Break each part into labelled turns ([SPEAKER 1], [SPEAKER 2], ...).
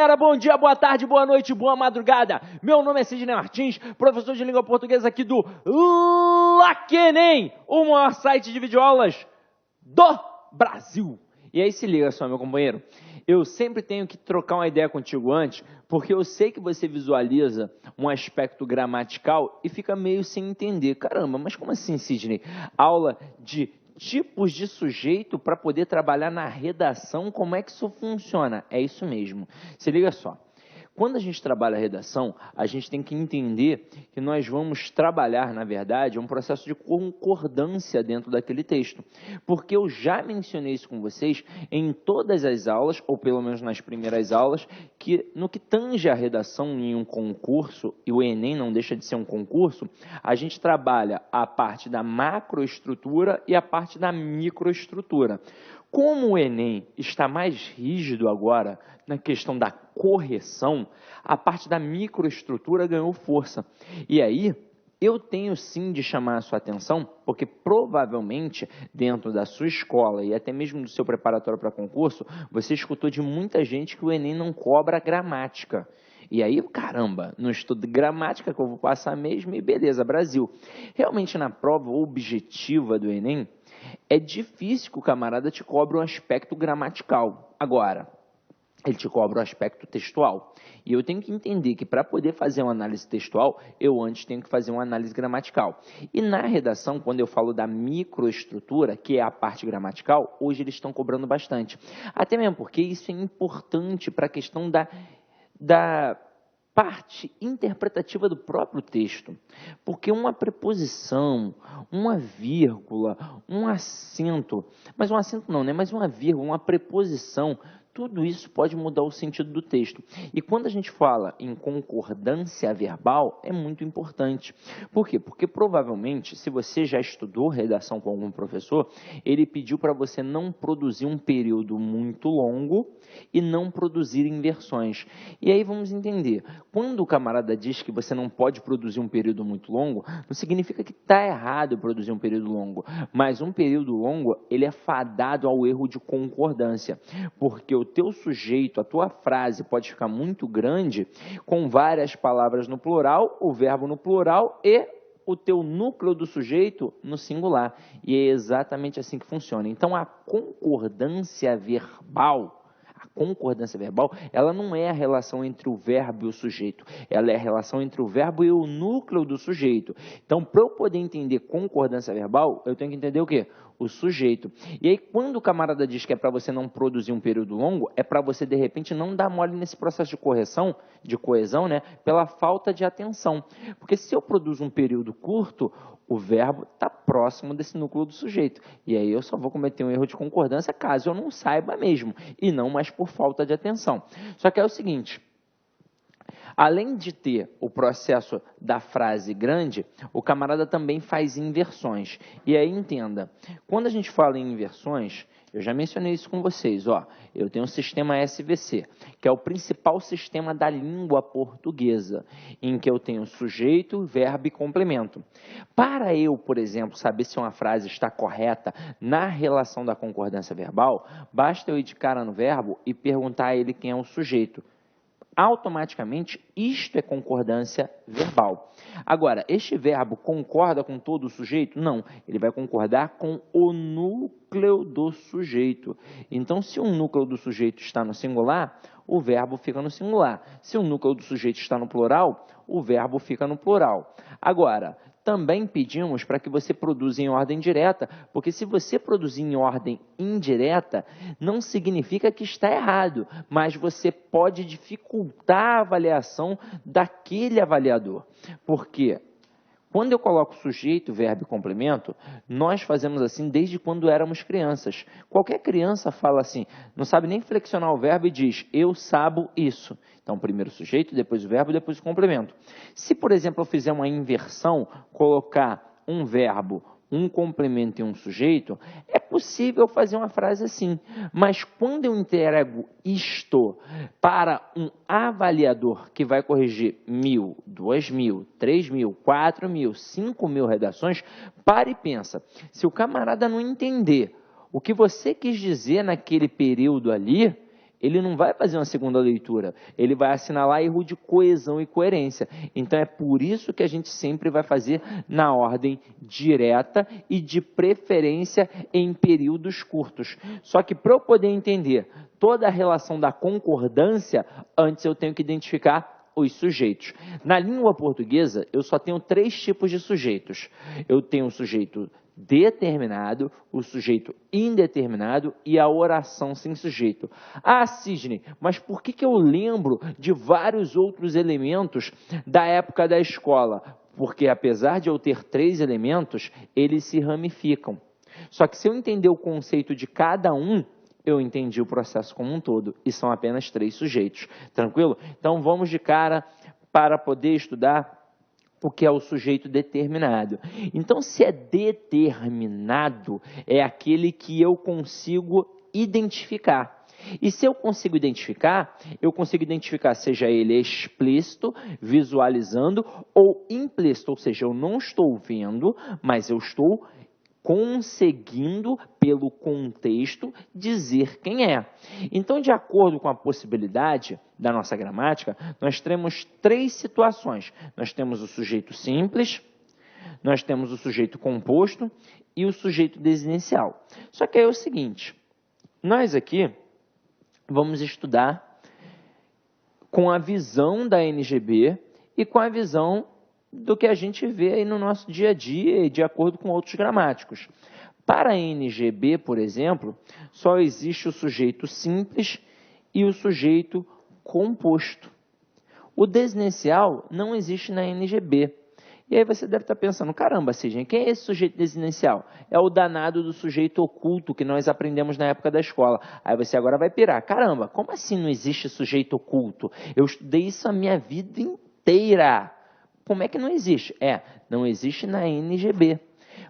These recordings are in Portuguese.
[SPEAKER 1] galera, bom dia, boa tarde, boa noite, boa madrugada. Meu nome é Sidney Martins, professor de língua portuguesa aqui do LACENEM, o maior site de videoaulas do Brasil. E aí se liga só, meu companheiro, eu sempre tenho que trocar uma ideia contigo antes, porque eu sei que você visualiza um aspecto gramatical e fica meio sem entender. Caramba, mas como assim, Sidney? Aula de tipos de sujeito para poder trabalhar na redação, como é que isso funciona? É isso mesmo. Se liga só. Quando a gente trabalha a redação, a gente tem que entender que nós vamos trabalhar, na verdade, um processo de concordância dentro daquele texto. Porque eu já mencionei isso com vocês em todas as aulas, ou pelo menos nas primeiras aulas, que no que tange a redação em um concurso, e o Enem não deixa de ser um concurso, a gente trabalha a parte da macroestrutura e a parte da microestrutura. Como o Enem está mais rígido agora na questão da correção, a parte da microestrutura ganhou força. E aí, eu tenho sim de chamar a sua atenção, porque provavelmente dentro da sua escola e até mesmo do seu preparatório para concurso, você escutou de muita gente que o Enem não cobra gramática. E aí, caramba, no estudo de gramática que eu vou passar mesmo e beleza, Brasil. Realmente na prova objetiva do Enem, é difícil que o camarada te cobre um aspecto gramatical. Agora, ele te cobra o aspecto textual. E eu tenho que entender que para poder fazer uma análise textual, eu antes tenho que fazer uma análise gramatical. E na redação, quando eu falo da microestrutura, que é a parte gramatical, hoje eles estão cobrando bastante. Até mesmo porque isso é importante para a questão da parte interpretativa do próprio texto, porque uma preposição, uma vírgula, um acento, mas um acento não, né? Mas uma vírgula, uma preposição, tudo isso pode mudar o sentido do texto. E quando a gente fala em concordância verbal, é muito importante. Por quê? Porque provavelmente, se você já estudou redação com algum professor, ele pediu para você não produzir um período muito longo e não produzir inversões. E aí vamos entender, quando o camarada diz que você não pode produzir um período muito longo, não significa que está errado produzir um período longo, mas um período longo, ele é fadado ao erro de concordância, porque o teu sujeito, a tua frase pode ficar muito grande, com várias palavras no plural, o verbo no plural e o teu núcleo do sujeito no singular. E é exatamente assim que funciona. Então, a concordância verbal, ela não é a relação entre o verbo e o sujeito, ela é a relação entre o verbo e o núcleo do sujeito. Então, para eu poder entender concordância verbal, eu tenho que entender o quê? O sujeito. E aí, quando o camarada diz que é para você não produzir um período longo, é para você, de repente, não dar mole nesse processo de correção, de coesão, né? Pela falta de atenção. Porque se eu produzo um período curto, o verbo está próximo desse núcleo do sujeito. E aí eu só vou cometer um erro de concordância caso eu não saiba mesmo, e não mais por falta de atenção. Só que é o seguinte, além de ter o processo da frase grande, o camarada também faz inversões. E aí entenda, quando a gente fala em inversões, eu já mencionei isso com vocês, ó, eu tenho o sistema SVC, que é o principal sistema da língua portuguesa, em que eu tenho sujeito, verbo e complemento. Para eu, por exemplo, saber se uma frase está correta na relação da concordância verbal, basta eu ir de cara no verbo e perguntar a ele quem é o sujeito. Automaticamente, isto é concordância verbal. Agora, este verbo concorda com todo o sujeito? Não, ele vai concordar com o núcleo do sujeito. Então, se o núcleo do sujeito está no singular, o verbo fica no singular. Se o núcleo do sujeito está no plural, o verbo fica no plural. Agora, também pedimos para que você produza em ordem direta, porque se você produzir em ordem indireta, não significa que está errado, mas você pode dificultar a avaliação daquele avaliador. Por quê? Quando eu coloco sujeito, verbo e complemento, nós fazemos assim desde quando éramos crianças. Qualquer criança fala assim, não sabe nem flexionar o verbo e diz, eu sabo isso. Então, primeiro o sujeito, depois o verbo, depois o complemento. Se, por exemplo, eu fizer uma inversão, colocar um verbo, um complemento e um sujeito, é possível fazer uma frase assim. Mas quando eu entrego isto para um avaliador que vai corrigir 1.000, 2.000, 3.000, 4.000, 5.000 redações, para e pensa. Se o camarada não entender o que você quis dizer naquele período ali, ele não vai fazer uma segunda leitura, ele vai assinalar erro de coesão e coerência. Então é por isso que a gente sempre vai fazer na ordem direta e de preferência em períodos curtos. Só que para eu poder entender toda a relação da concordância, antes eu tenho que identificar os sujeitos. Na língua portuguesa, eu só tenho 3 tipos de sujeitos. Eu tenho o sujeito determinado, o sujeito indeterminado e a oração sem sujeito. Ah, Sidney, mas por que eu lembro de vários outros elementos da época da escola? Porque apesar de eu ter 3 elementos, eles se ramificam. Só que se eu entender o conceito de cada um, eu entendi o processo como um todo, e são apenas 3 sujeitos. Tranquilo? Então vamos de cara para poder estudar o que é o sujeito determinado. Então, se é determinado, é aquele que eu consigo identificar. E se eu consigo identificar seja ele explícito, visualizando, ou implícito, ou seja, eu não estou vendo, mas eu estou conseguindo, pelo contexto, dizer quem é. Então, de acordo com a possibilidade da nossa gramática, nós temos 3 situações. Nós temos o sujeito simples, nós temos o sujeito composto e o sujeito desinencial. Só que aí é o seguinte, nós aqui vamos estudar com a visão da NGB e com a visão do que a gente vê aí no nosso dia a dia e de acordo com outros gramáticos. Para a NGB, por exemplo, só existe o sujeito simples e o sujeito composto. O desinencial não existe na NGB. E aí você deve estar pensando, caramba, Sidney, quem é esse sujeito desinencial? É o danado do sujeito oculto que nós aprendemos na época da escola. Aí você agora vai pirar, caramba, como assim não existe sujeito oculto? Eu estudei isso a minha vida inteira. Como é que não existe? Não existe na NGB,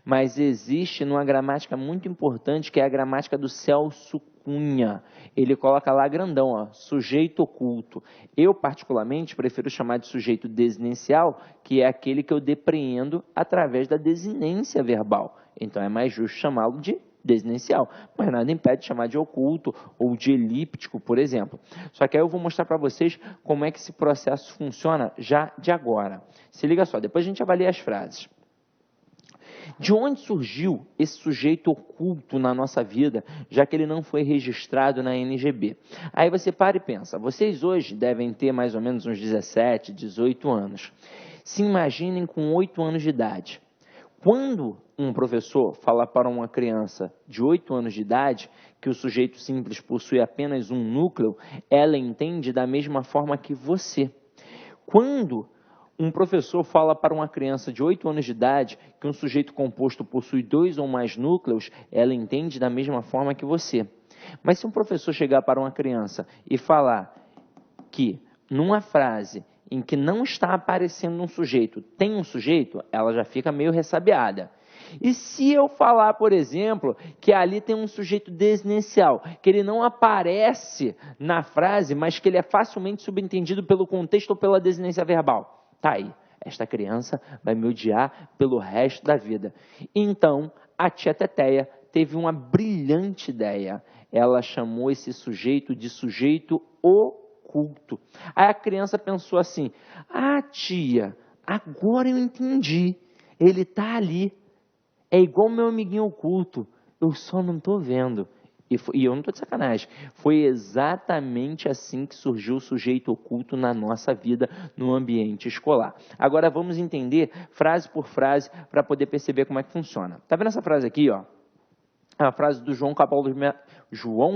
[SPEAKER 1] mas existe numa gramática muito importante, que é a gramática do Celso Cunha. Ele coloca lá grandão, ó, sujeito oculto. Eu, particularmente, prefiro chamar de sujeito desinencial, que é aquele que eu depreendo através da desinência verbal. Então, é mais justo chamá-lo de desinencial, mas nada impede de chamar de oculto ou de elíptico, por exemplo. Só que aí eu vou mostrar para vocês como é que esse processo funciona já de agora. Se liga só, depois a gente avalia as frases. De onde surgiu esse sujeito oculto na nossa vida, já que ele não foi registrado na NGB? Aí você para e pensa, vocês hoje devem ter mais ou menos uns 17, 18 anos. Se imaginem com 8 anos de idade. Quando um professor fala para uma criança de 8 anos de idade que o sujeito simples possui apenas um núcleo, ela entende da mesma forma que você. Quando um professor fala para uma criança de 8 anos de idade que um sujeito composto possui 2 ou mais núcleos, ela entende da mesma forma que você. Mas se um professor chegar para uma criança e falar que numa frase em que não está aparecendo um sujeito, tem um sujeito, ela já fica meio ressabiada. E se eu falar, por exemplo, que ali tem um sujeito desinencial, que ele não aparece na frase, mas que ele é facilmente subentendido pelo contexto ou pela desinência verbal, tá aí. Esta criança vai me odiar pelo resto da vida. Então, a tia Teteia teve uma brilhante ideia. Ela chamou esse sujeito de sujeito oculto. Aí a criança pensou assim, ah, tia, agora eu entendi. Ele está ali. É igual meu amiguinho oculto. Eu só não estou vendo. E eu não estou de sacanagem. Foi exatamente assim que surgiu o sujeito oculto na nossa vida, no ambiente escolar. Agora vamos entender frase por frase para poder perceber como é que funciona. Tá vendo essa frase aqui, ó? É uma frase do João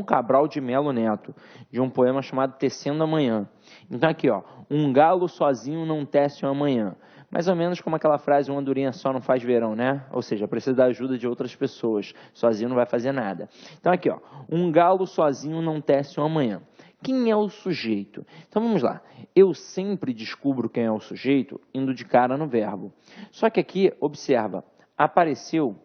[SPEAKER 1] Cabral de Melo Neto, de um poema chamado Tecendo Amanhã. Então aqui, ó, um galo sozinho não tece uma manhã. Mais ou menos como aquela frase, uma andorinha só não faz verão, né? Ou seja, precisa da ajuda de outras pessoas. Sozinho não vai fazer nada. Então aqui, ó, um galo sozinho não tece uma manhã. Quem é o sujeito? Então vamos lá. Eu sempre descubro quem é o sujeito indo de cara no verbo. Só que aqui, observa, apareceu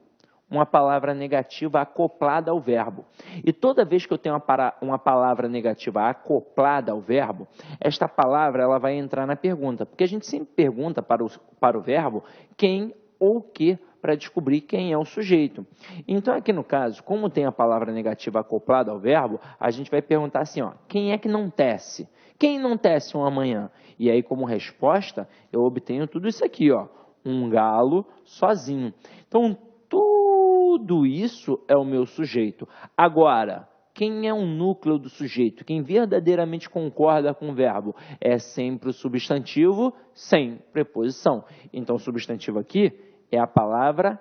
[SPEAKER 1] uma palavra negativa acoplada ao verbo. E toda vez que eu tenho uma palavra negativa acoplada ao verbo, esta palavra ela vai entrar na pergunta. Porque a gente sempre pergunta para o verbo quem ou que para descobrir quem é o sujeito. Então, aqui no caso, como tem a palavra negativa acoplada ao verbo, a gente vai perguntar assim, ó, quem é que não tece? Quem não tece um amanhã? E aí, como resposta, eu obtenho tudo isso aqui, ó, um galo sozinho. Então, tudo isso é o meu sujeito. Agora, quem é o núcleo do sujeito? Quem verdadeiramente concorda com o verbo? É sempre o substantivo sem preposição. Então, o substantivo aqui é a palavra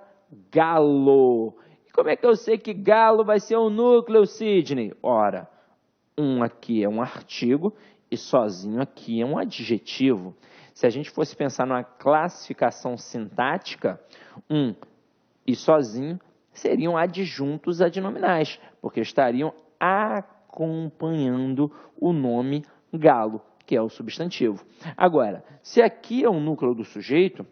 [SPEAKER 1] galo. E como é que eu sei que galo vai ser o núcleo, Sidney? Ora, aqui é um artigo e sozinho aqui é um adjetivo. Se a gente fosse pensar numa classificação sintática, e sozinho seriam adjuntos adnominais, porque estariam acompanhando o nome galo, que é o substantivo. Agora, se aqui é o núcleo do sujeito,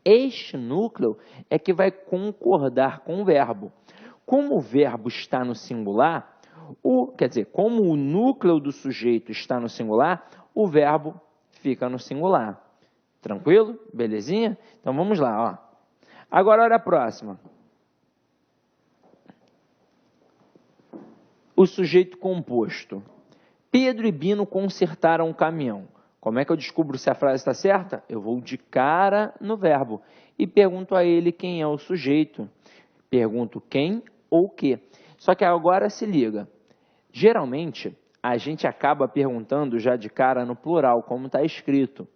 [SPEAKER 1] este núcleo é que vai concordar com o verbo. Como o verbo está no singular, como o núcleo do sujeito está no singular, o verbo fica no singular. Tranquilo? Belezinha? Então vamos lá, ó. Agora olha a próxima. O sujeito composto. Pedro e Bino consertaram o caminhão. Como é que eu descubro se a frase está certa? Eu vou de cara no verbo e pergunto a ele quem é o sujeito. Pergunto quem ou o que. Só que agora se liga. Geralmente, a gente acaba perguntando já de cara no plural, como está escrito.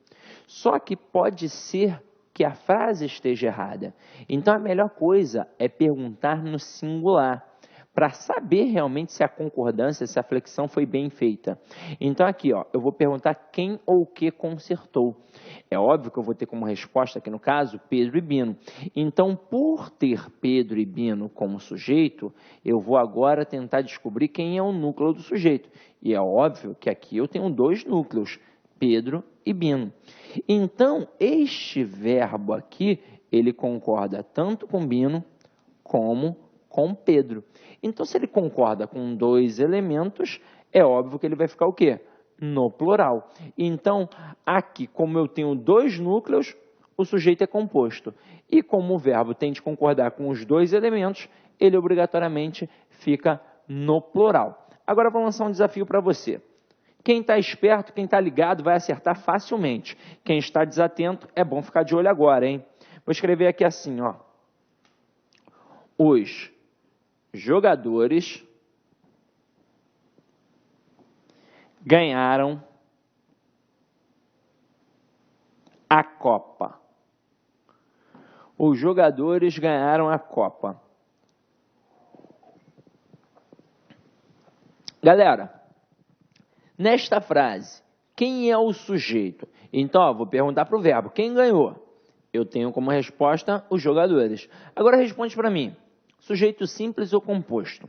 [SPEAKER 1] Só que pode ser que a frase esteja errada. Então, a melhor coisa é perguntar no singular, para saber realmente se a concordância, se a flexão foi bem feita. Então, aqui, ó, eu vou perguntar quem ou o que consertou. É óbvio que eu vou ter como resposta, aqui no caso, Pedro e Bino. Então, por ter Pedro e Bino como sujeito, eu vou agora tentar descobrir quem é o núcleo do sujeito. E é óbvio que aqui eu tenho dois núcleos, Pedro e Bino. Então, este verbo aqui, ele concorda tanto com Bino como com Pedro. Então, se ele concorda com dois elementos, é óbvio que ele vai ficar o quê? No plural. Então, aqui, como eu tenho dois núcleos, o sujeito é composto. E como o verbo tem de concordar com os dois elementos, ele obrigatoriamente fica no plural. Agora, eu vou lançar um desafio para você. Quem está esperto, quem está ligado, vai acertar facilmente. Quem está desatento, é bom ficar de olho agora, hein? Vou escrever aqui assim, ó. Os jogadores ganharam a Copa. Os jogadores ganharam a Copa. Galera, nesta frase, quem é o sujeito? Então, ó, vou perguntar para o verbo. Quem ganhou? Eu tenho como resposta os jogadores. Agora responde para mim. Sujeito simples ou composto?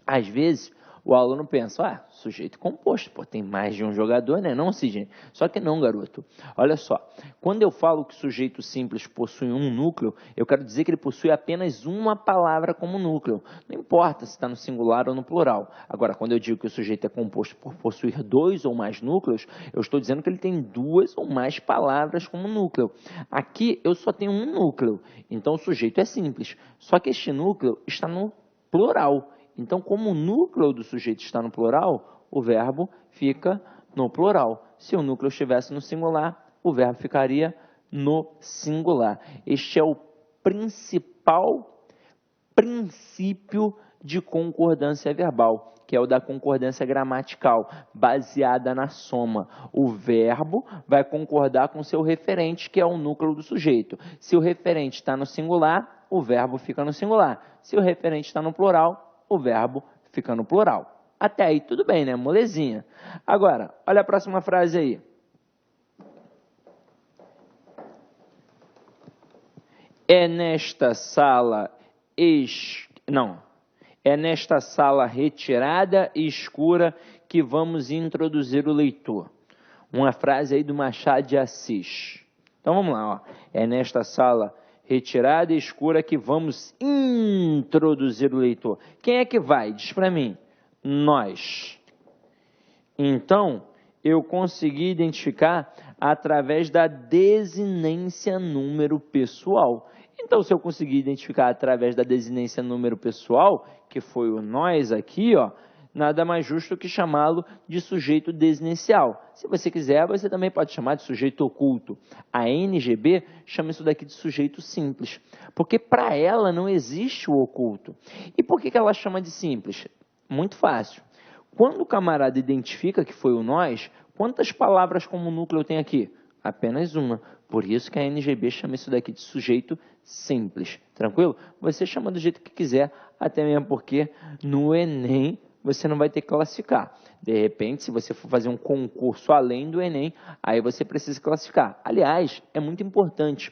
[SPEAKER 1] Às vezes, o aluno pensa, sujeito composto, pô, tem mais de um jogador, né? Não, Sidney. Só que não, garoto. Olha só, quando eu falo que sujeito simples possui um núcleo, eu quero dizer que ele possui apenas uma palavra como núcleo. Não importa se está no singular ou no plural. Agora, quando eu digo que o sujeito é composto por possuir dois ou mais núcleos, eu estou dizendo que ele tem duas ou mais palavras como núcleo. Aqui, eu só tenho um núcleo, então o sujeito é simples. Só que este núcleo está no plural. Então, como o núcleo do sujeito está no plural, o verbo fica no plural. Se o núcleo estivesse no singular, o verbo ficaria no singular. Este é o principal princípio de concordância verbal, que é o da concordância gramatical, baseada na soma. O verbo vai concordar com seu referente, que é o núcleo do sujeito. Se o referente está no singular, o verbo fica no singular. Se o referente está no plural, o verbo fica no plural. Até aí tudo bem, né? Molezinha. Agora, olha a próxima frase aí. É nesta sala retirada e escura que vamos introduzir o leitor. Uma frase aí do Machado de Assis. Então vamos lá, ó. É nesta sala retirada e escura que vamos introduzir o leitor. Quem é que vai? Diz para mim. Nós. Então, eu consegui identificar através da desinência número pessoal. Então, se eu conseguir identificar através da desinência número pessoal, que foi o nós aqui, ó, nada mais justo que chamá-lo de sujeito desinencial. Se você quiser, você também pode chamar de sujeito oculto. A NGB chama isso daqui de sujeito simples, porque para ela não existe o oculto. E por que ela chama de simples? Muito fácil. Quando o camarada identifica que foi o nós, quantas palavras como núcleo tem aqui? Apenas uma. Por isso que a NGB chama isso daqui de sujeito simples. Tranquilo? Você chama do jeito que quiser, até mesmo porque no Enem você não vai ter que classificar. De repente, se você for fazer um concurso além do Enem, aí você precisa classificar. Aliás, é muito importante.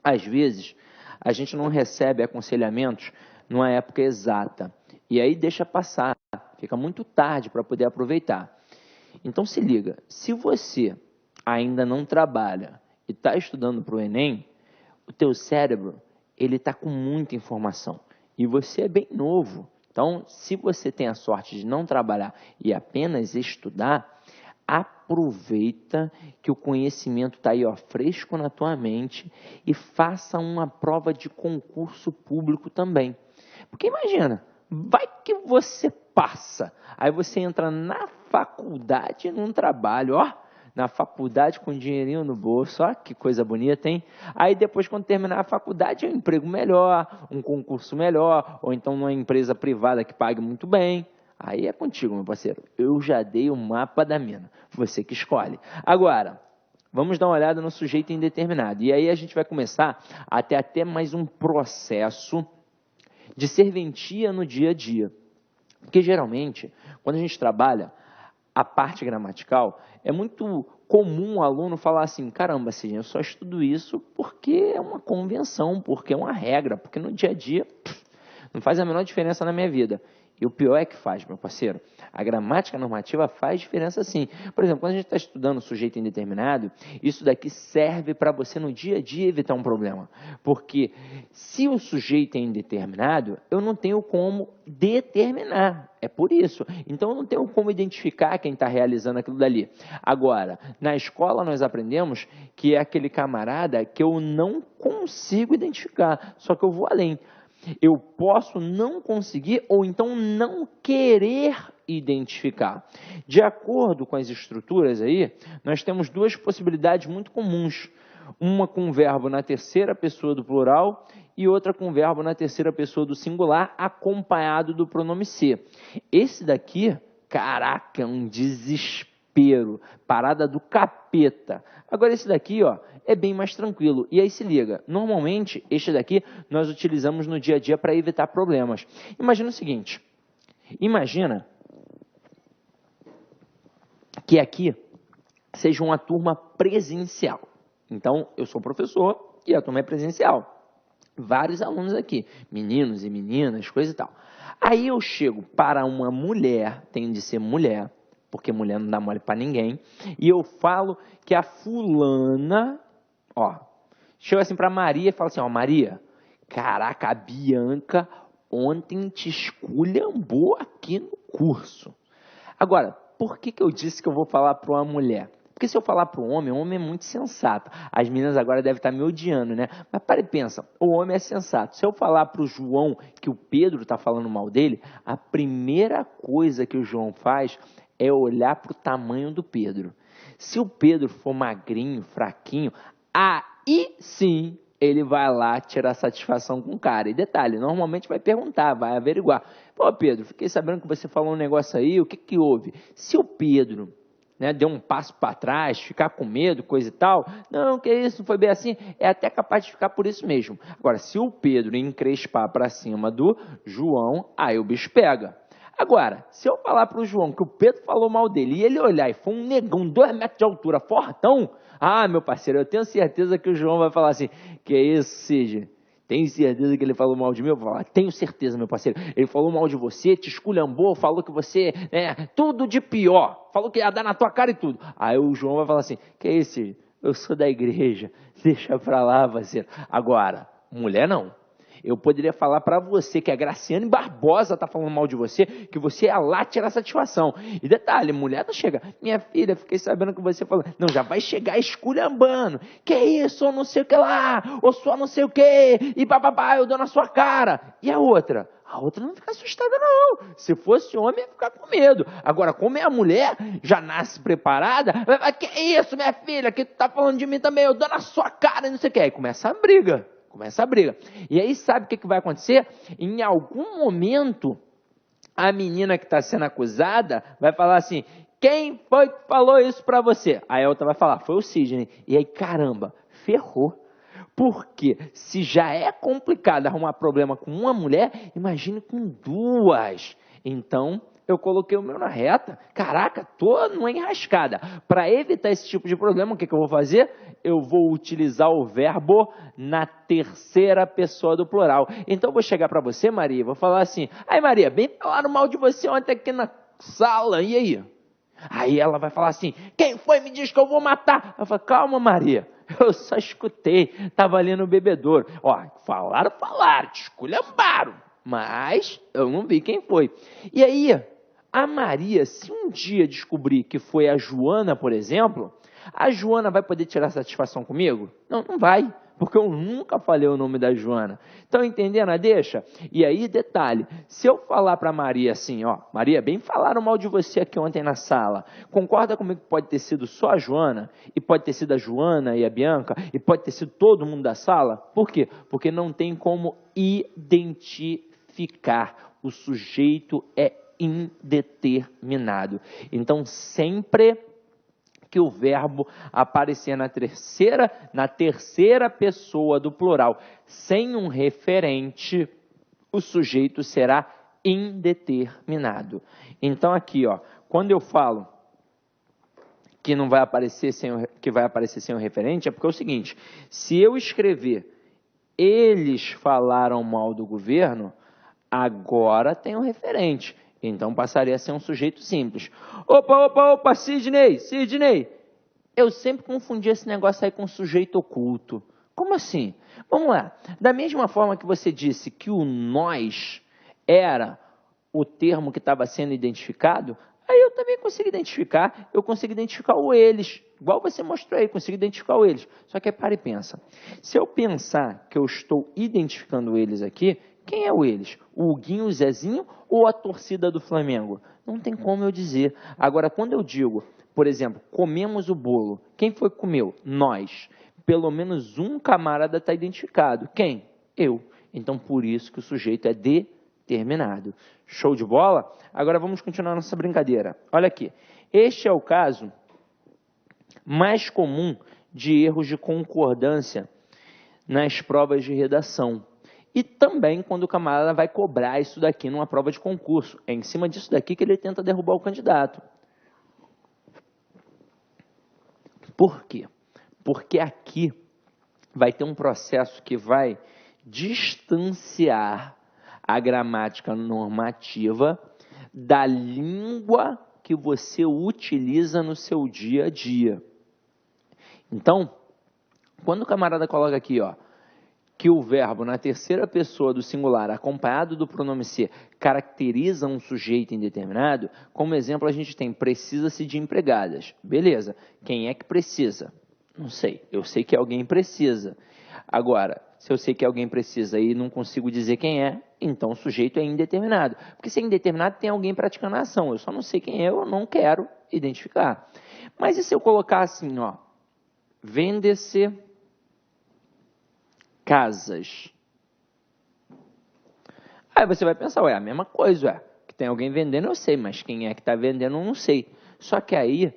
[SPEAKER 1] Às vezes, a gente não recebe aconselhamentos numa época exata. E aí deixa passar. Fica muito tarde para poder aproveitar. Então, se liga. Se você ainda não trabalha e está estudando para o Enem, o teu cérebro ele está com muita informação. E você é bem novo. Então, se você tem a sorte de não trabalhar e apenas estudar, aproveita que o conhecimento está aí, ó, fresco na tua mente e faça uma prova de concurso público também. Porque imagina, vai que você passa, aí você entra na faculdade num trabalho, ó, na faculdade com dinheirinho no bolso, ó, que coisa bonita, hein? Aí depois, quando terminar a faculdade, é um emprego melhor, um concurso melhor, ou então numa empresa privada que pague muito bem. Aí é contigo, meu parceiro. Eu já dei o mapa da mina, você que escolhe. Agora, vamos dar uma olhada no sujeito indeterminado. E aí a gente vai começar a ter até mais um processo de serventia no dia a dia. Porque geralmente, quando a gente trabalha a parte gramatical, é muito comum o aluno falar assim, caramba, Sidney, eu só estudo isso porque é uma convenção, porque é uma regra, porque no dia a dia não faz a menor diferença na minha vida. E o pior é que faz, meu parceiro. A gramática normativa faz diferença sim. Por exemplo, quando a gente está estudando sujeito indeterminado, isso daqui serve para você no dia a dia evitar um problema. Porque se o sujeito é indeterminado, eu não tenho como determinar. É por isso. Então, eu não tenho como identificar quem está realizando aquilo dali. Agora, na escola nós aprendemos que é aquele camarada que eu não consigo identificar. Só que eu vou além. Eu posso não conseguir ou então não querer identificar. De acordo com as estruturas aí, nós temos duas possibilidades muito comuns. Uma com o verbo na terceira pessoa do plural e outra com o verbo na terceira pessoa do singular, acompanhado do pronome ser. Esse daqui, caraca, é um desespero, parada do capeta. Agora esse daqui, ó, é bem mais tranquilo. E aí se liga, normalmente este daqui nós utilizamos no dia a dia para evitar problemas. Imagina o seguinte, imagina que aqui seja uma turma presencial. Então, eu sou professor e a turma é presencial. Vários alunos aqui, meninos e meninas, coisa e tal. Aí eu chego para uma mulher, tem de ser mulher, porque mulher não dá mole para ninguém, e eu falo que a fulana, ó, chego assim para Maria e falo assim, ó, Maria, caraca, a Bianca ontem te esculhambou aqui no curso. Agora, por que eu disse que eu vou falar para uma mulher? Porque se eu falar para o homem é muito sensato. As meninas agora devem estar me odiando, né? Mas para e pensa, o homem é sensato. Se eu falar para o João que o Pedro está falando mal dele, a primeira coisa que o João faz é olhar para o tamanho do Pedro. Se o Pedro for magrinho, fraquinho, aí sim ele vai lá tirar satisfação com o cara. E detalhe, normalmente vai perguntar, vai averiguar. Pô, Pedro, fiquei sabendo que você falou um negócio aí, o que que houve? Se o Pedro, né, deu um passo para trás, ficar com medo, coisa e tal, não, que isso, não foi bem assim, é até capaz de ficar por isso mesmo. Agora, se o Pedro encrespar para cima do João, aí o bicho pega. Agora, se eu falar para o João que o Pedro falou mal dele e ele olhar e for um negão, 2 metros de altura, fortão, ah, meu parceiro, eu tenho certeza que o João vai falar assim, que é isso, Cid? Tem certeza que ele falou mal de mim? Eu vou falar, tenho certeza, meu parceiro. Ele falou mal de você, te esculhambou, falou que você é tudo de pior. Falou que ia dar na tua cara e tudo. Aí o João vai falar assim, que é isso? Eu sou da igreja, deixa pra lá, parceiro. Agora, mulher não. Eu poderia falar para você que a Graciane Barbosa está falando mal de você, que você ia lá tirar satisfação. E detalhe, mulher não chega, minha filha, fiquei sabendo que você falou, não, já vai chegar esculhambando, que isso, ou não sei o que lá, ou só não sei o que, e bababá, eu dou na sua cara. E a outra? A outra não fica assustada não, se fosse homem ia ficar com medo. Agora, como é a mulher, já nasce preparada, que isso, minha filha, que tu tá falando de mim também, eu dou na sua cara, não sei o que. Aí começa a briga. E aí sabe o que vai acontecer? Em algum momento, a menina que está sendo acusada vai falar assim, quem foi que falou isso para você? Aí a outra vai falar, foi o Sidney. E aí, caramba, ferrou. Porque se já é complicado arrumar problema com uma mulher, imagine com duas. Então, eu coloquei o meu na reta. Caraca, tô numa enrascada. Para evitar esse tipo de problema, o que eu vou fazer? Eu vou utilizar o verbo na terceira pessoa do plural. Então, eu vou chegar para você, Maria, e vou falar assim, ai Maria, bem falaram mal de você ontem aqui na sala, e aí? Aí ela vai falar assim, quem foi me diz que eu vou matar? Eu falo, calma Maria, eu só escutei, estava ali no bebedouro. Ó, falaram, te esculhambaram, mas eu não vi quem foi. E aí, a Maria, se um dia descobrir que foi a Joana, por exemplo, a Joana vai poder tirar satisfação comigo? Não, não vai. Porque eu nunca falei o nome da Joana. Estão entendendo a deixa? E aí, detalhe, se eu falar para Maria assim, ó, Maria, bem falaram mal de você aqui ontem na sala, concorda comigo que pode ter sido só a Joana, e pode ter sido a Joana e a Bianca, e pode ter sido todo mundo da sala? Por quê? Porque não tem como identificar. O sujeito é indeterminado. Então, sempre que o verbo aparecer na terceira pessoa do plural, sem um referente, o sujeito será indeterminado. Então aqui, ó, quando eu falo que não vai aparecer que vai aparecer sem um referente, é porque é o seguinte, se eu escrever eles falaram mal do governo, agora tem um referente. Então passaria a ser um sujeito simples. Opa, Sidney, eu sempre confundi esse negócio aí com sujeito oculto. Como assim? Vamos lá. Da mesma forma que você disse que o nós era o termo que estava sendo identificado, aí eu também consigo identificar, o eles. Igual você mostrou aí, consigo identificar o eles. Só que aí para e pensa. Se eu pensar que eu estou identificando eles aqui, quem é o eles? O Huguinho, o Zezinho ou a torcida do Flamengo? Não tem como eu dizer. Agora, quando eu digo, por exemplo, comemos o bolo, quem foi que comeu? Nós. Pelo menos um camarada está identificado. Quem? Eu. Então, por isso que o sujeito é determinado. Show de bola? Agora vamos continuar nossa brincadeira. Olha aqui. Este é o caso mais comum de erros de concordância nas provas de redação. E também quando o camarada vai cobrar isso daqui numa prova de concurso. É em cima disso daqui que ele tenta derrubar o candidato. Por quê? Porque aqui vai ter um processo que vai distanciar a gramática normativa da língua que você utiliza no seu dia a dia. Então, quando o camarada coloca aqui, ó, que o verbo na terceira pessoa do singular, acompanhado do pronome ser, caracteriza um sujeito indeterminado, como exemplo a gente tem precisa-se de empregadas. Beleza, quem é que precisa? Não sei, eu sei que alguém precisa. Agora, se eu sei que alguém precisa e não consigo dizer quem é, então o sujeito é indeterminado. Porque se é indeterminado, tem alguém praticando a ação. Eu só não sei quem é, eu não quero identificar. Mas e se eu colocar assim, ó, vende-se casas? Aí você vai pensar, ué, a mesma coisa, que tem alguém vendendo eu sei, mas quem é que está vendendo eu não sei. Só que aí,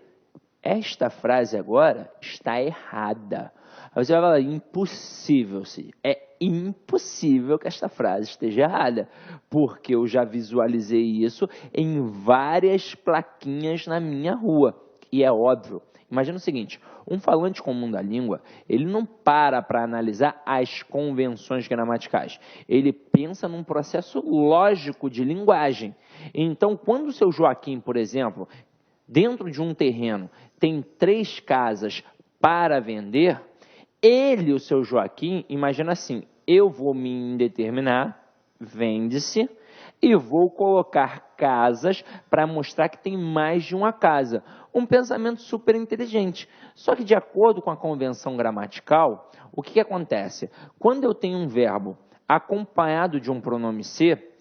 [SPEAKER 1] esta frase agora está errada. Aí você vai falar, impossível, sim. É impossível que esta frase esteja errada, porque eu já visualizei isso em várias plaquinhas na minha rua. E é óbvio. Imagina o seguinte, um falante comum da língua, ele não para analisar as convenções gramaticais. Ele pensa num processo lógico de linguagem. Então, quando o seu Joaquim, por exemplo, dentro de um terreno, tem 3 casas para vender, ele, o seu Joaquim, imagina assim, eu vou me indeterminar, vende-se, e vou colocar casas para mostrar que tem mais de uma casa. Um pensamento super inteligente. Só que de acordo com a convenção gramatical, o que acontece? Quando eu tenho um verbo acompanhado de um pronome ser,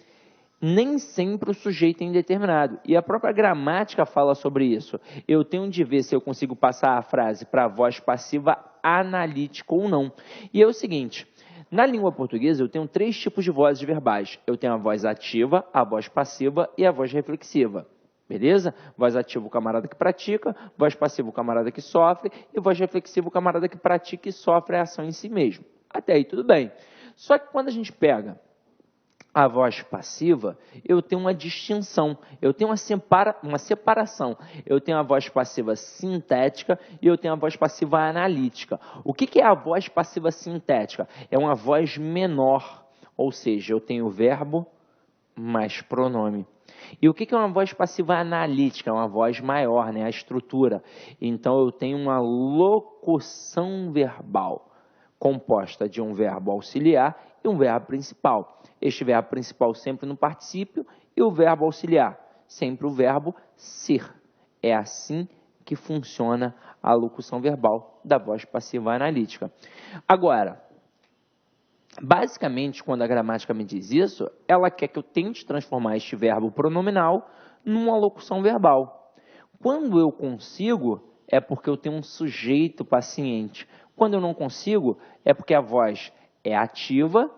[SPEAKER 1] nem sempre o sujeito é indeterminado. E a própria gramática fala sobre isso. Eu tenho de ver se eu consigo passar a frase para a voz passiva analítica ou não. E é o seguinte, na língua portuguesa eu tenho 3 tipos de vozes verbais. Eu tenho a voz ativa, a voz passiva e a voz reflexiva. Beleza? Voz ativa, o camarada que pratica, voz passiva, o camarada que sofre, e voz reflexiva, o camarada que pratica e sofre a ação em si mesmo. Até aí tudo bem. Só que quando a gente pega a voz passiva, eu tenho uma distinção, eu tenho uma separação. Eu tenho a voz passiva sintética e eu tenho a voz passiva analítica. O que é a voz passiva sintética? É uma voz menor, ou seja, eu tenho verbo mais pronome. E o que é uma voz passiva analítica? É uma voz maior, né? A estrutura. Então, eu tenho uma locução verbal composta de um verbo auxiliar e um verbo principal. Este verbo principal sempre no particípio e o verbo auxiliar sempre o verbo ser. É assim que funciona a locução verbal da voz passiva analítica. Agora, basicamente, quando a gramática me diz isso, ela quer que eu tente transformar este verbo pronominal numa locução verbal. Quando eu consigo, é porque eu tenho um sujeito paciente. Quando eu não consigo, é porque a voz é ativa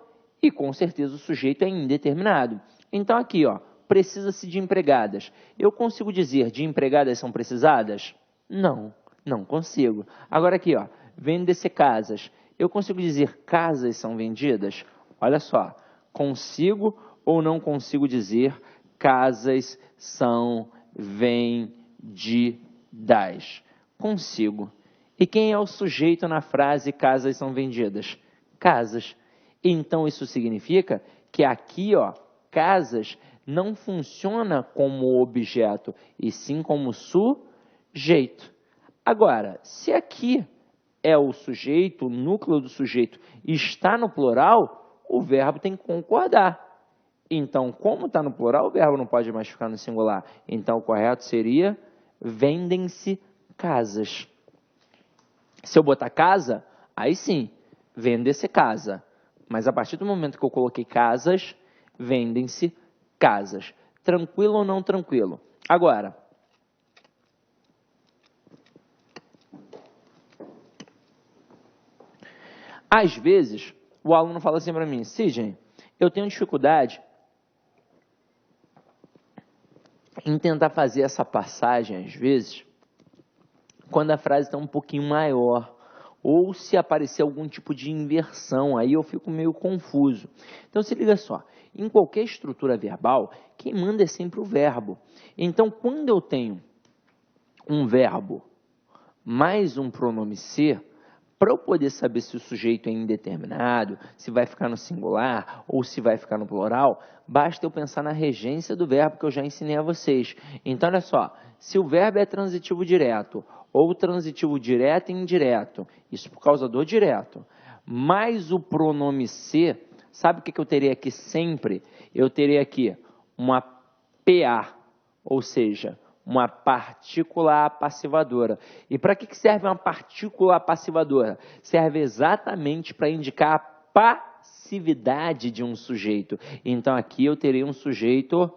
[SPEAKER 1] e, com certeza, o sujeito é indeterminado. Então, aqui, ó, precisa-se de empregadas. Eu consigo dizer de empregadas são precisadas? Não, não consigo. Agora aqui, ó, vende-se casas. Eu consigo dizer casas são vendidas? Olha só, consigo ou não consigo dizer casas são vendidas? Consigo. E quem é o sujeito na frase casas são vendidas? Casas. Então, isso significa que aqui, ó, casas não funciona como objeto, e sim como sujeito. Agora, se aqui é o sujeito, o núcleo do sujeito está no plural, o verbo tem que concordar. Então, como está no plural, o verbo não pode mais ficar no singular. Então, o correto seria vendem-se casas. Se eu botar casa, aí sim, vende-se casa. Mas a partir do momento que eu coloquei casas, vendem-se casas. Tranquilo ou não tranquilo? Agora, às vezes, o aluno fala assim para mim, Sidney, eu tenho dificuldade em tentar fazer essa passagem, às vezes, quando a frase está um pouquinho maior, ou se aparecer algum tipo de inversão, aí eu fico meio confuso. Então, se liga só, em qualquer estrutura verbal, quem manda é sempre o verbo. Então, quando eu tenho um verbo mais um pronome ser, para eu poder saber se o sujeito é indeterminado, se vai ficar no singular ou se vai ficar no plural, basta eu pensar na regência do verbo que eu já ensinei a vocês. Então, olha só, se o verbo é transitivo direto ou transitivo direto e indireto, isso por causa do direto, mais o pronome ser, sabe o que eu teria aqui sempre? Eu teria aqui uma PA, ou seja, uma partícula apassivadora. E para que serve uma partícula apassivadora? Serve exatamente para indicar a passividade de um sujeito. Então, aqui eu teria um sujeito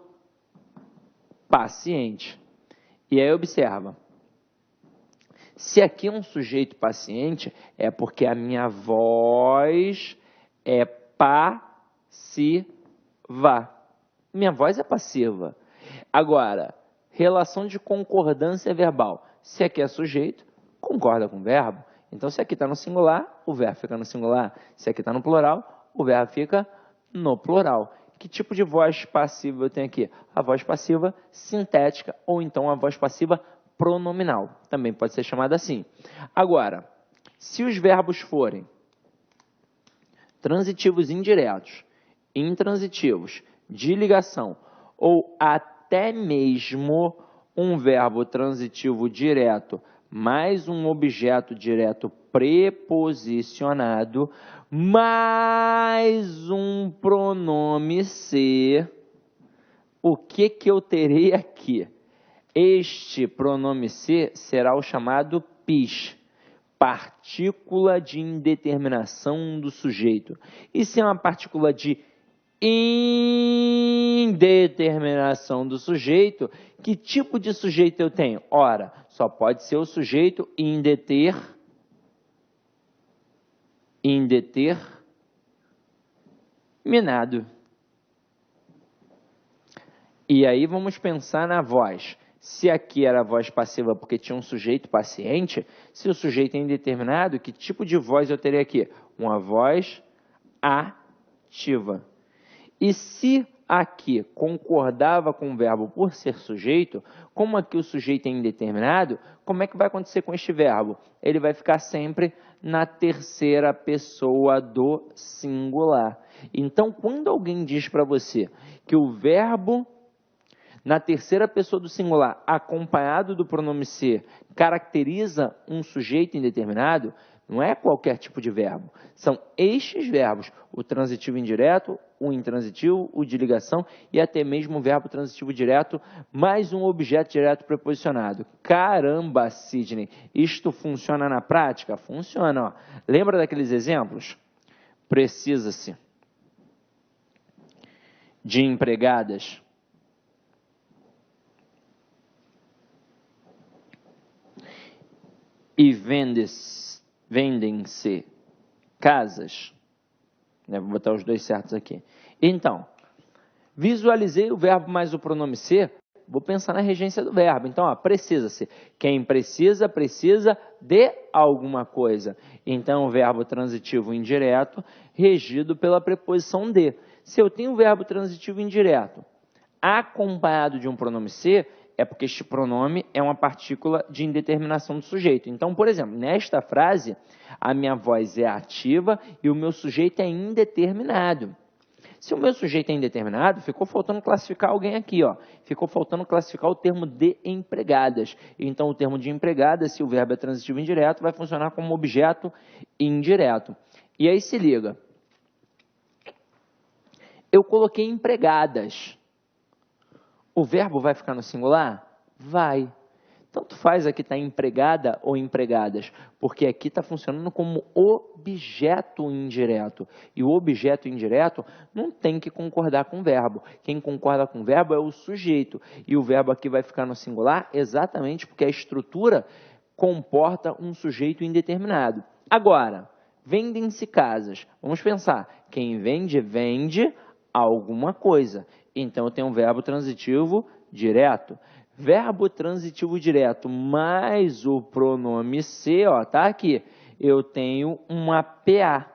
[SPEAKER 1] paciente. E aí, observa. Se aqui é um sujeito paciente, é porque a minha voz é passiva. Minha voz é passiva. Agora, relação de concordância verbal. Se aqui é sujeito, concorda com o verbo. Então, se aqui está no singular, o verbo fica no singular. Se aqui está no plural, o verbo fica no plural. Que tipo de voz passiva eu tenho aqui? A voz passiva sintética ou então a voz passiva pronominal. Também pode ser chamada assim. Agora, se os verbos forem transitivos indiretos, intransitivos, de ligação ou até mesmo um verbo transitivo direto, mais um objeto direto preposicionado, mais um pronome ser, o que eu terei aqui? Este pronome ser será o chamado PIS, partícula de indeterminação do sujeito. E se é uma partícula de indeterminação do sujeito, que tipo de sujeito eu tenho? Ora, só pode ser o sujeito indeterminado. E aí vamos pensar na voz. Se aqui era a voz passiva porque tinha um sujeito paciente, se o sujeito é indeterminado, que tipo de voz eu teria aqui? Uma voz ativa. E se aqui concordava com o verbo por ser sujeito, como aqui o sujeito é indeterminado, como é que vai acontecer com este verbo? Ele vai ficar sempre na terceira pessoa do singular. Então, quando alguém diz para você que o verbo na terceira pessoa do singular, acompanhado do pronome ser, caracteriza um sujeito indeterminado, não é qualquer tipo de verbo. São estes verbos, o transitivo indireto, o intransitivo, o de ligação e até mesmo o verbo transitivo direto, mais um objeto direto preposicionado. Caramba, Sidney, isto funciona na prática? Funciona. Ó. Lembra daqueles exemplos? Precisa-se de empregadas. E vendem-se casas. Vou botar os dois certos aqui. Então, visualizei o verbo mais o pronome ser, vou pensar na regência do verbo. Então, precisa-se. Quem precisa, precisa de alguma coisa. Então, o verbo transitivo indireto, regido pela preposição de. Se eu tenho o verbo transitivo indireto acompanhado de um pronome ser, é porque este pronome é uma partícula de indeterminação do sujeito. Então, por exemplo, nesta frase, a minha voz é ativa e o meu sujeito é indeterminado. Se o meu sujeito é indeterminado, ficou faltando classificar alguém aqui, ó. Ficou faltando classificar o termo de empregadas. Então, o termo de empregadas, se o verbo é transitivo indireto, vai funcionar como objeto indireto. E aí se liga. Eu coloquei empregadas. O verbo vai ficar no singular? Vai. Tanto faz aqui estar empregada ou empregadas, porque aqui está funcionando como objeto indireto. E o objeto indireto não tem que concordar com o verbo. Quem concorda com o verbo é o sujeito. E o verbo aqui vai ficar no singular exatamente porque a estrutura comporta um sujeito indeterminado. Agora, vendem-se casas. Vamos pensar. Quem vende, vende alguma coisa. Então, eu tenho um verbo transitivo direto. Verbo transitivo direto mais o pronome ser, tá aqui. Eu tenho uma PA,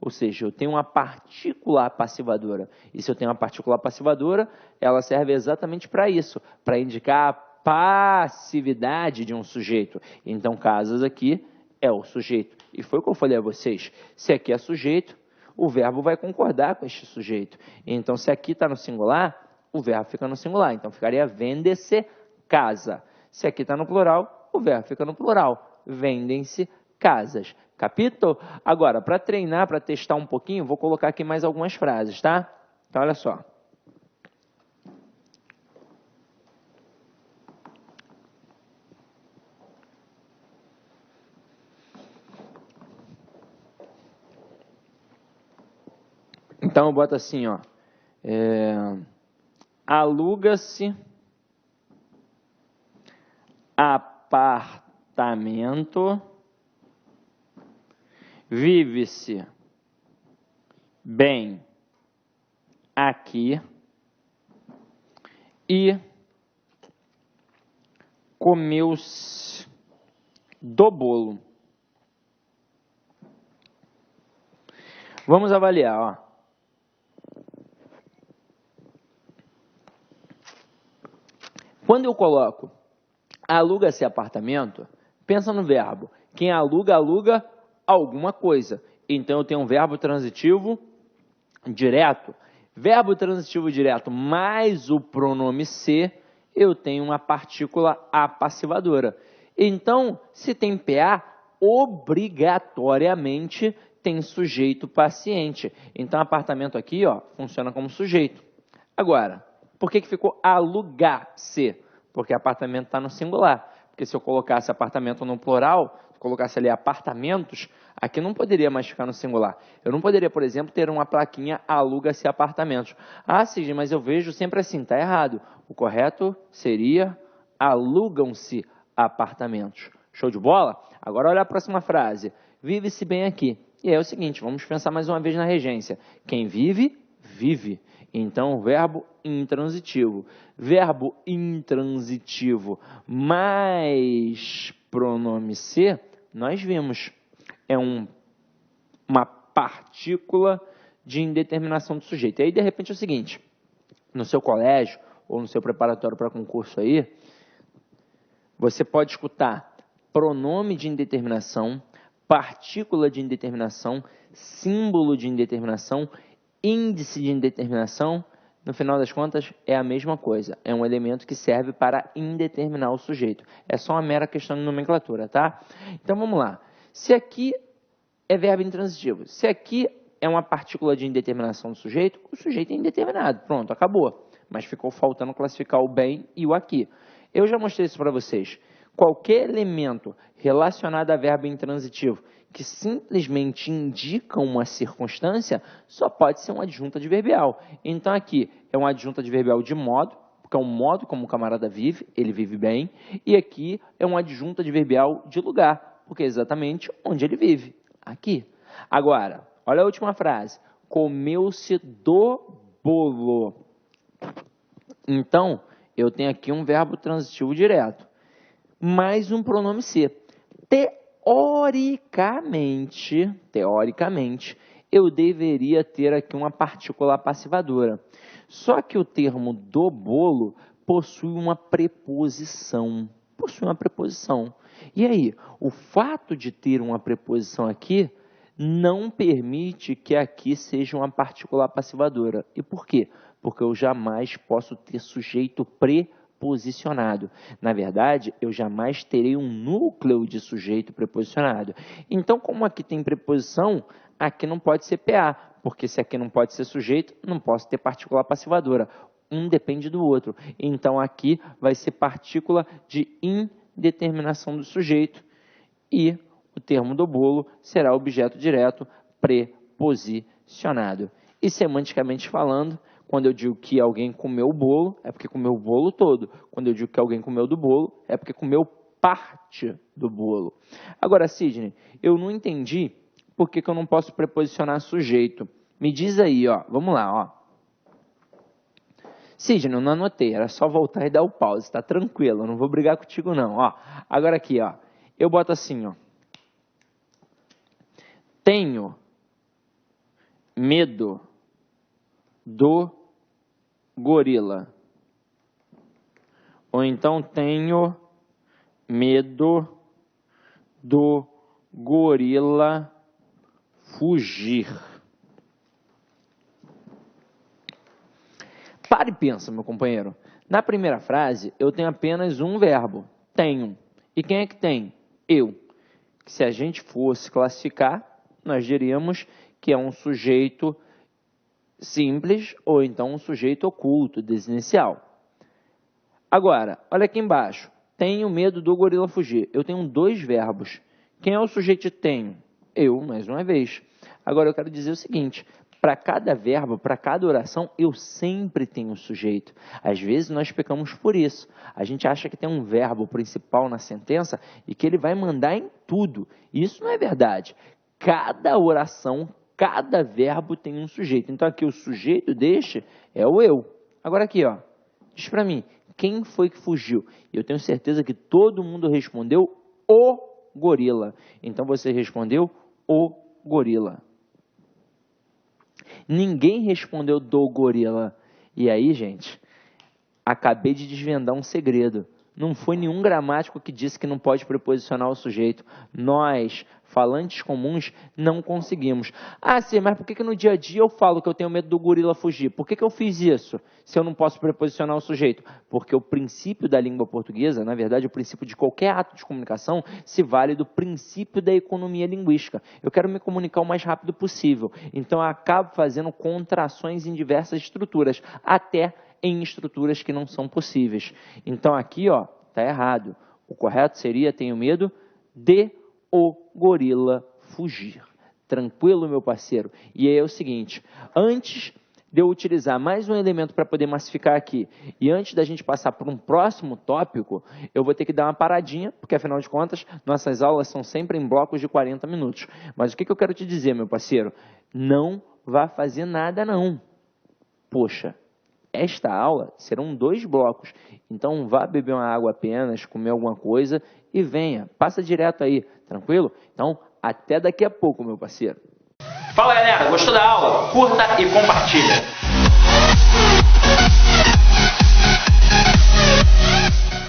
[SPEAKER 1] ou seja, eu tenho uma partícula passivadora. E se eu tenho uma partícula passivadora, ela serve exatamente para isso, para indicar a passividade de um sujeito. Então, casas aqui é o sujeito. E foi o que eu falei a vocês. Se aqui é sujeito, o verbo vai concordar com este sujeito. Então, se aqui está no singular, o verbo fica no singular. Então, ficaria vende-se casa. Se aqui está no plural, o verbo fica no plural. Vendem-se casas. Capito? Agora, para treinar, para testar um pouquinho, vou colocar aqui mais algumas frases, tá? Então, olha só. Então, eu boto assim, ó. Aluga-se apartamento, vive-se bem aqui e comeu-se do bolo. Vamos avaliar, ó. Quando eu coloco aluga-se apartamento, pensa no verbo. Quem aluga, aluga alguma coisa. Então, eu tenho um verbo transitivo direto. Verbo transitivo direto mais o pronome ser, eu tenho uma partícula apassivadora. Então, se tem PA, obrigatoriamente tem sujeito paciente. Então, apartamento aqui, ó, funciona como sujeito. Agora, por que ficou alugar-se? Porque apartamento está no singular. Porque se eu colocasse apartamento no plural, colocasse ali apartamentos, aqui não poderia mais ficar no singular. Eu não poderia, por exemplo, ter uma plaquinha aluga-se apartamentos. Ah, Sidney, mas eu vejo sempre assim, está errado. O correto seria alugam-se apartamentos. Show de bola? Agora olha a próxima frase. Vive-se bem aqui. E aí é o seguinte, vamos pensar mais uma vez na regência. Quem vive, vive. Então, o verbo intransitivo. Verbo intransitivo mais pronome ser, nós vimos. É uma partícula de indeterminação do sujeito. E aí, de repente, é o seguinte. No seu colégio ou no seu preparatório para concurso aí, você pode escutar pronome de indeterminação, partícula de indeterminação, símbolo de indeterminação, índice de indeterminação. No final das contas, é a mesma coisa. É um elemento que serve para indeterminar o sujeito. É só uma mera questão de nomenclatura, tá? Então, vamos lá. Se aqui é verbo intransitivo, se aqui é uma partícula de indeterminação do sujeito, o sujeito é indeterminado. Pronto, acabou. Mas ficou faltando classificar o bem e o aqui. Eu já mostrei isso para vocês. Qualquer elemento relacionado a verbo intransitivo que simplesmente indica uma circunstância só pode ser uma adjunta adverbial. Então, aqui é uma adjunta adverbial de modo, porque é um modo como o camarada vive, ele vive bem. E aqui é uma adjunta adverbial de lugar, porque é exatamente onde ele vive, aqui. Agora, olha a última frase. Comeu-se do bolo. Então, eu tenho aqui um verbo transitivo direto, mais um pronome ser. Teoricamente, eu deveria ter aqui uma partícula passivadora. Só que o termo do bolo possui uma preposição. E aí, o fato de ter uma preposição aqui não permite que aqui seja uma partícula passivadora. E por quê? Porque eu jamais posso ter sujeito preposicionado. Na verdade, eu jamais terei um núcleo de sujeito preposicionado. Então, como aqui tem preposição, aqui não pode ser PA, porque se aqui não pode ser sujeito, não posso ter partícula passivadora. Um depende do outro. Então, aqui vai ser partícula de indeterminação do sujeito e o termo do bolo será objeto direto preposicionado. E semanticamente falando, quando eu digo que alguém comeu o bolo, é porque comeu o bolo todo. Quando eu digo que alguém comeu do bolo, é porque comeu parte do bolo. Agora, Sidney, eu não entendi por que eu não posso preposicionar sujeito. Me diz aí, ó. Vamos lá, ó. Sidney, eu não anotei, era só voltar e dar o pause, tá tranquilo, eu não vou brigar contigo não, ó. Agora aqui, ó. Eu boto assim, ó. Tenho medo do gorila. Ou então tenho medo do gorila fugir. Para e pensa, meu companheiro. Na primeira frase, eu tenho apenas um verbo, tenho. E quem é que tem? Eu. Se a gente fosse classificar, nós diríamos que é um sujeito simples ou então um sujeito oculto, desinicial. Agora, olha aqui embaixo. Tenho medo do gorila fugir. Eu tenho dois verbos. Quem é o sujeito de tenho? Eu, mais uma vez. Agora, eu quero dizer o seguinte. Para cada verbo, para cada oração, eu sempre tenho sujeito. Às vezes, nós pecamos por isso. A gente acha que tem um verbo principal na sentença e que ele vai mandar em tudo. Isso não é verdade. Cada oração, cada verbo tem um sujeito. Então, aqui o sujeito deste é o eu. Agora aqui, ó, diz para mim, quem foi que fugiu? Eu tenho certeza que todo mundo respondeu o gorila. Então, você respondeu o gorila. Ninguém respondeu do gorila. E aí, gente, acabei de desvendar um segredo. Não foi nenhum gramático que disse que não pode preposicionar o sujeito. Nós, falantes comuns, não conseguimos. Ah, sim, mas por que no dia a dia eu falo que eu tenho medo do gorila fugir? Por que eu fiz isso, se eu não posso preposicionar o sujeito? Porque o princípio da língua portuguesa, na verdade, o princípio de qualquer ato de comunicação, se vale do princípio da economia linguística. Eu quero me comunicar o mais rápido possível. Então, eu acabo fazendo contrações em diversas estruturas, até em estruturas que não são possíveis. Então, aqui, ó, tá errado. O correto seria, tenho medo de o gorila fugir. Tranquilo, meu parceiro? E aí é o seguinte, antes de eu utilizar mais um elemento para poder massificar aqui, e antes da gente passar por um próximo tópico, eu vou ter que dar uma paradinha, porque afinal de contas, nossas aulas são sempre em blocos de 40 minutos. Mas o que eu quero te dizer, meu parceiro? Não vá fazer nada, não. Poxa, esta aula serão 2 blocos, então vá beber uma água apenas, comer alguma coisa e venha, passa direto aí, tranquilo? Então, até daqui a pouco, meu parceiro. Fala, galera, gostou da aula? Curta e compartilha.